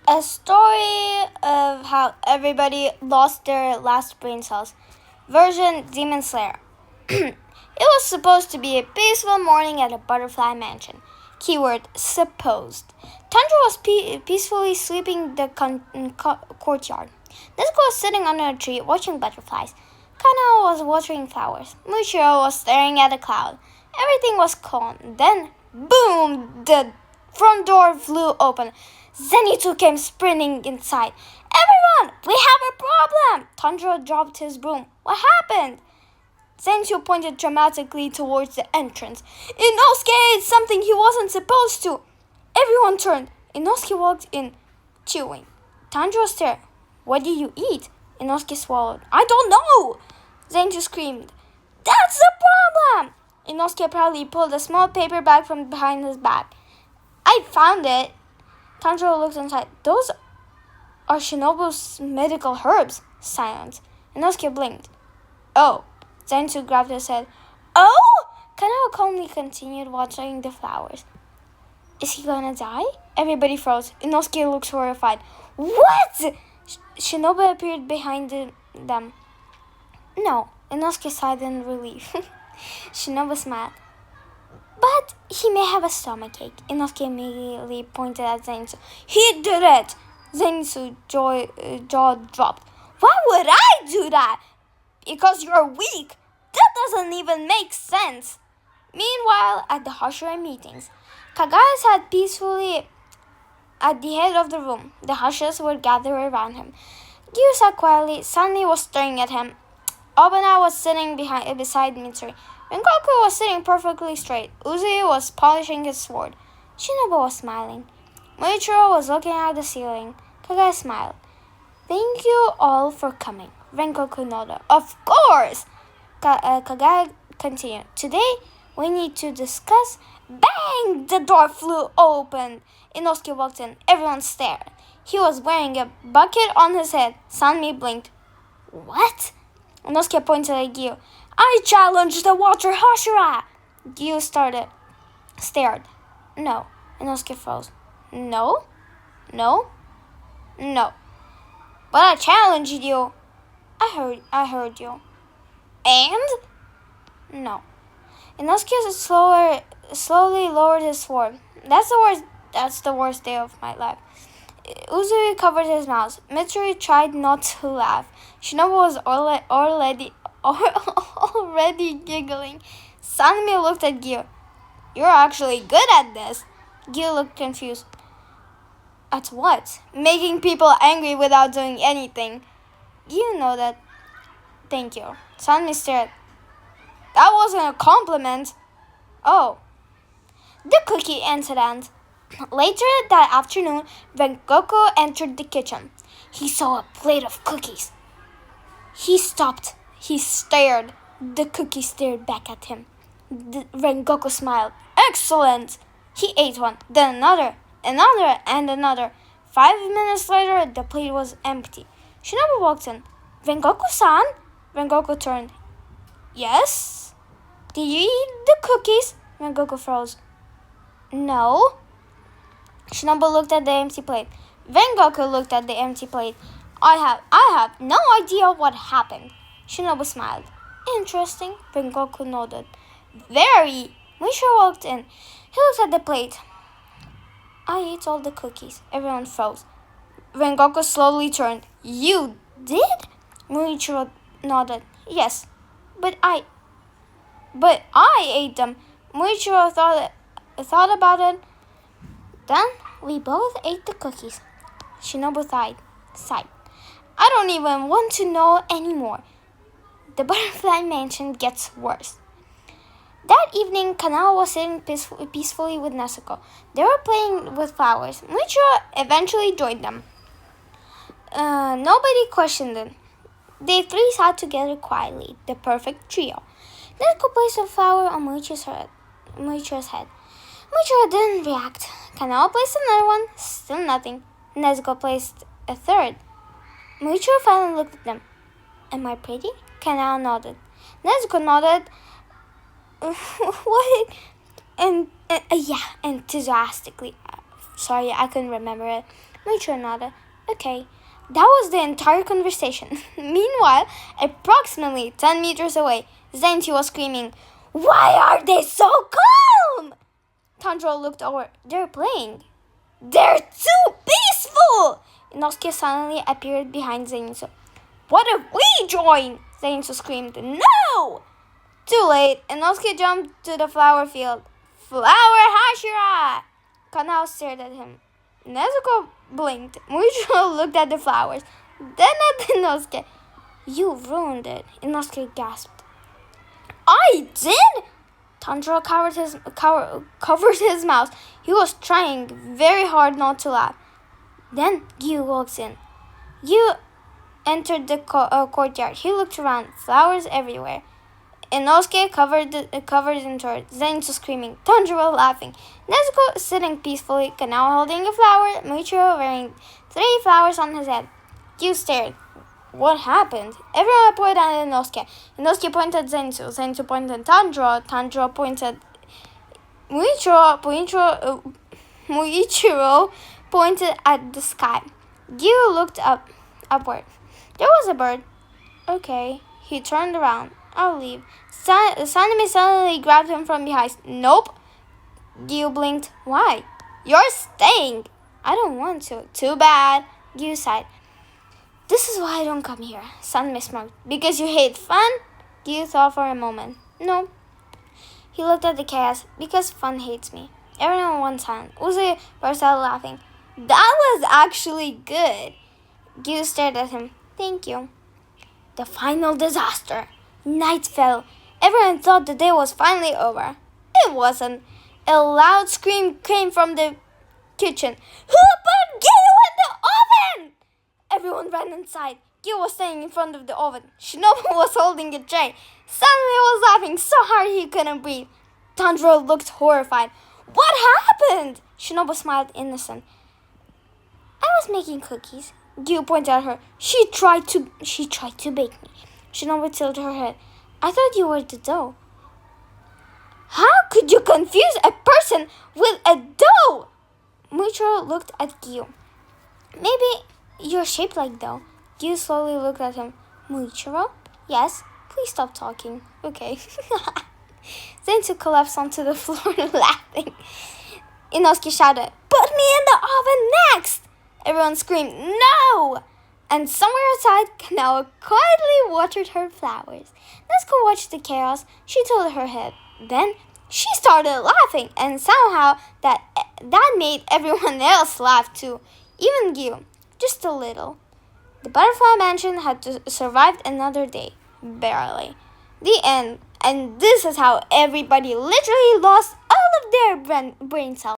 A story of how everybody lost their last brain cells. Version Demon Slayer. It was supposed to be a peaceful morning at a butterfly mansion. Keyword supposed. Tundra was peacefully sweeping the courtyard. Nezuko was sitting under a tree watching butterflies. Kana was watering flowers. Muichiro was staring at a cloud. Everything was calm. Then, boom! The front door flew open. Zenitsu came sprinting inside. Everyone, we have a problem! Tundra dropped his broom. What happened? Zenitsu pointed dramatically towards the entrance. Inosuke ate something he wasn't supposed to. Everyone turned. Inosuke walked in, chewing. Tundra stared. What did you eat? Inosuke swallowed. I don't know! Zenitsu screamed. That's the problem! Inosuke proudly pulled a small paper bag from behind his back. I found it. Tanjiro looked inside. Those are Shinobu's medical herbs. Silence. Inosuke blinked. Oh. Zenitsu grabbed his head. Oh? Kanao calmly continued watering the flowers. Is he gonna die? Everybody froze. Inosuke looked horrified. What? Shinobu appeared behind them. No. Inosuke sighed in relief. Shinobu smiled. But he may have a stomachache. Inosuke immediately pointed at Zenitsu. He did it! Zenitsu's jaw dropped. Why would I do that? Because you're weak. That doesn't even make sense. Meanwhile, at the Hashira meetings, Kagaya sat peacefully at the head of the room. The Hashiras were gathered around him. Gyu sat quietly. Sunny was staring at him. Obana was sitting beside Mitsuri. Rengoku was sitting perfectly straight. Uzui was polishing his sword. Shinobu was smiling. Muichiro was looking at the ceiling. Kagaya smiled. Thank you all for coming. Rengoku nodded. Of course! Kagaya continued. Today, we need to discuss... Bang! The door flew open. Inosuke walked in. Everyone stared. He was wearing a bucket on his head. Sanmi blinked. What? Inosuke pointed at Gyu. I challenge the Water Hashira! Gyu stared. No. Inosuke froze. No? No? No. But I challenged you. I heard you. And? No. Inosuke slowly lowered his sword. That's the worst day of my life. Uzui covered his mouth. Mitsuri tried not to laugh. Shinobu was already giggling. Sanmi looked at Gyu. You're actually good at this. Gyu looked confused. At what? Making people angry without doing anything. Gyu nodded. Thank you. Sanmi stared. That wasn't a compliment. Oh. The cookie incident. Later that afternoon, Rengoku entered the kitchen. He saw a plate of cookies. He stopped. He stared. The cookie stared back at him. Rengoku smiled. Excellent! He ate one, then another, and another. 5 minutes later, the plate was empty. Shinobu walked in. Rengoku-san? Rengoku turned. Yes? Did you eat the cookies? Rengoku froze. No. Shinobu looked at the empty plate. Rengoku looked at the empty plate. I have no idea what happened. Shinobu smiled. Interesting. Rengoku nodded. Very. Muichiro walked in. He looked at the plate. I ate all the cookies. Everyone froze. Rengoku slowly turned. You did? Muichiro nodded. Yes, but I ate them. Muichiro thought about it. Then we both ate the cookies. Shinobu sighed. I don't even want to know anymore. The butterfly mansion gets worse. That evening, Kanao was sitting peacefully with Nezuko. They were playing with flowers. Muichiro eventually joined them. Nobody questioned it. They three sat together quietly, the perfect trio. Nezuko placed a flower on Muichiro's head. Muichiro didn't react. Kanao placed another one, still nothing. Nezuko placed a third. Muichiro finally looked at them. Am I pretty? Kanao nodded. Nezuko nodded. What? And yeah, enthusiastically. Sorry, I couldn't remember it. Mucho nodded. Okay. That was the entire conversation. Meanwhile, approximately 10 meters away, Zainty was screaming, "Why are they so calm?" Tanjiro looked over. They're playing. They're too peaceful! Inosuke suddenly appeared behind Zenitsu. What if we join? Zenitsu screamed. No! Too late. Inosuke jumped to the flower field. Flower Hashira! Kanao stared at him. Nezuko blinked. Muichiro looked at the flowers. Then at Inosuke. You ruined it, Inosuke gasped. I did? Tanjiro covered his mouth. He was trying very hard not to laugh. Then Gyu walks in. Gyu entered the courtyard. He looked around. Flowers everywhere. Inosuke covered in dirt. Zenitsu screaming. Tanjiro laughing. Nezuko sitting peacefully. Kanao holding a flower. Muichiro wearing 3 flowers on his head. Gyu stared. What happened? Everyone pointed at Inosuke. Inosuke pointed at Zenitsu. Zenitsu pointed at Tanjiro. Tanjiro pointed Muichiro pointed at the sky. Gyu looked upward. There was a bird. Okay. He turned around. I'll leave. Sanemi suddenly grabbed him from behind. Nope. Gyu blinked. Why? You're staying. I don't want to. Too bad. Gyu sighed. This is why I don't come here. Sanemi smirked. Because you hate fun? Gyu thought for a moment. No. He looked at the chaos. Because fun hates me. Everyone went silent. Uzi burst out laughing. That was actually good. Gyu stared at him. Thank you. The final disaster. Night fell. Everyone thought the day was finally over. It wasn't. A loud scream came from the kitchen. Who put Gyu in the oven? Everyone ran inside. Gyu was standing in front of the oven. Shinobu was holding a tray. Sanemi was laughing so hard he couldn't breathe. Tanjiro looked horrified. What happened? Shinobu smiled innocent. I was making cookies. Gyu pointed at her. She tried to bake me. Shinobu tilted her head. I thought you were the dough. How could you confuse a person with a dough? Muichiro looked at Gyu. Maybe you're shaped like dough. Gyu slowly looked at him. Muichiro? Yes? Please stop talking. Okay. Zenitsu collapsed onto the floor laughing. Inosuke shouted, Put me in the oven next! Everyone screamed, No! And somewhere outside, Kanao quietly watered her flowers. Nezuko watched the chaos. She tilted her head. Then she started laughing, and somehow that made everyone else laugh too. Even Gyu. Just a little. The butterfly mansion had survived another day. Barely. The end. And this is how everybody literally lost all of their brain cells.